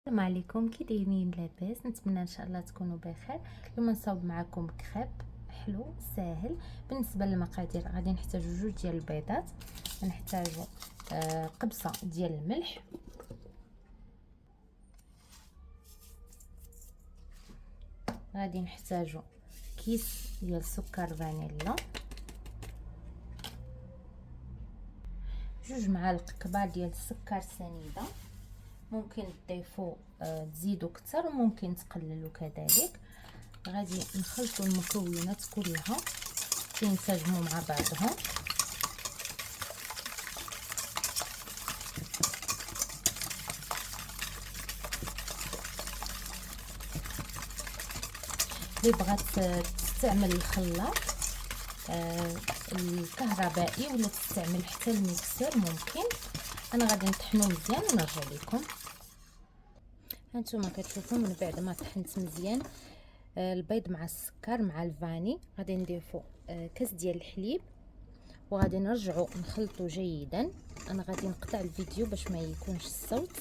السلام عليكم، كي دايرين؟ لاباس؟ نتمنى ان شاء الله تكونوا بخير. اليوم نصاوب معكم كريب حلو ساهل. بالنسبه للمقادير غادي نحتاجو 2 ديال البيضات، غنحتاجو قبصه ديال الملح، غادي نحتاجو كيس ديال سكر فانيلا، 2 معالق كبار ديال السكر سنيده. ممكن تضيفوا تزيدوا كتر وممكن تقللوا كذلك. غادي نخلطوا المكونات كلها ينسجموا مع بعضهم. اللي بغات تستعمل الخلاط الكهربائي ولا تستعمل حتى الميكسر ممكن. انا غادي نطحنو مزيان ونرجع لكم. هانتوما كتشوفوا من بعد ما طحنت مزيان البيض مع السكر مع الفاني، غادي نضيفو كاس ديال الحليب وغادي نرجعو نخلطو جيدا. انا غادي نقطع الفيديو باش ما يكونش الصوت.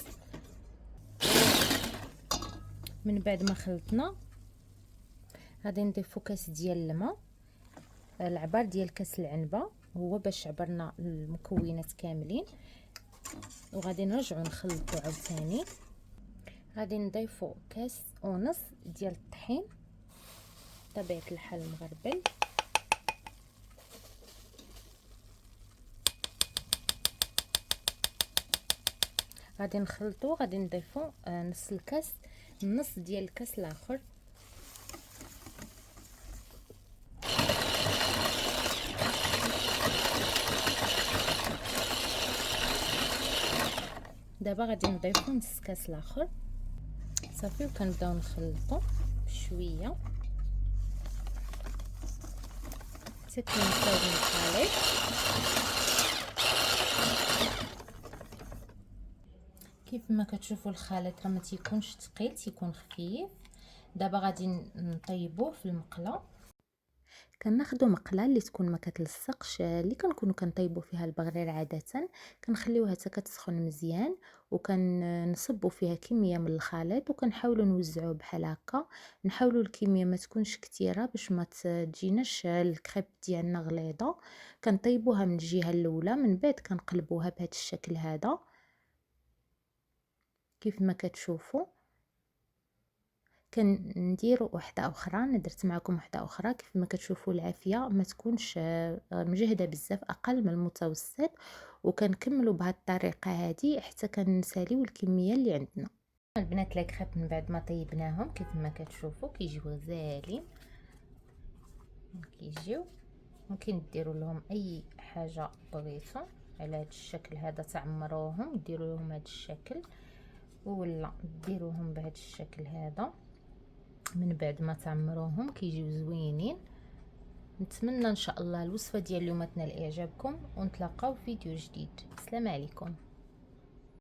من بعد ما خلطنا غادي نضيفو كاس ديال الماء، العبار ديال كاس العنبه هو باش عبرنا المكونات كاملين، وغادي نرجعو نخلطو عاوتاني. غادي نضيفو كاس ونص ديال الطحين طبيعه الحال مغربل، غادي نخلطو. غادي نضيفو نص الكاس، نص ديال الكاس الاخر. دابا غادي نضيفو نص كاس الاخر صافي، وكنبداو نخلطو بشويه حتى كينساو الخليط. كيف ما كتشوفوا الخليط راه ما تيكونش ثقيل، تيكون خفيف. دابا غادي نطيبوه في المقله. كناخذوا مقله اللي تكون ما كتلصقش، اللي كنكونوا كنطيبوا فيها البغرير عاده. كنخليوها حتى كتسخن مزيان وكنصبوا فيها كميه من الخليط وكنحاولوا نوزعوه بحال هكا. نحاولوا الكميه ما تكونش كثيره باش ما تجيناش الكريب ديالنا غليظه. كنطيبوها من الجهه الاولى، من بعد كنقلبوها بهذا الشكل هذا كيف ما كتشوفوا. كنديروا وحده اخرى، درت معكم وحده اخرى كيف ما كتشوفوا. العافيه ما تكونش مجهده بزاف، اقل من المتوسط، وكنكملوا بهذه الطريقه هذه حتى كنساليو الكميه اللي عندنا. البنات لاكريب من بعد ما طيبناهم كيف ما كتشوفوا كيجيو غزالين، كيجيو. ممكن ديروا لهم اي حاجه بغيتو على هذا الشكل هذا، تعمروهم ديروا لهم هذا الشكل ولا ديروهم بهذا الشكل هذا. من بعد ما تعمروهم كيجيو زوينين. نتمنى ان شاء الله الوصفه ديال اليوم تنال اعجابكم، ونتلاقاو في فيديو جديد. السلام عليكم.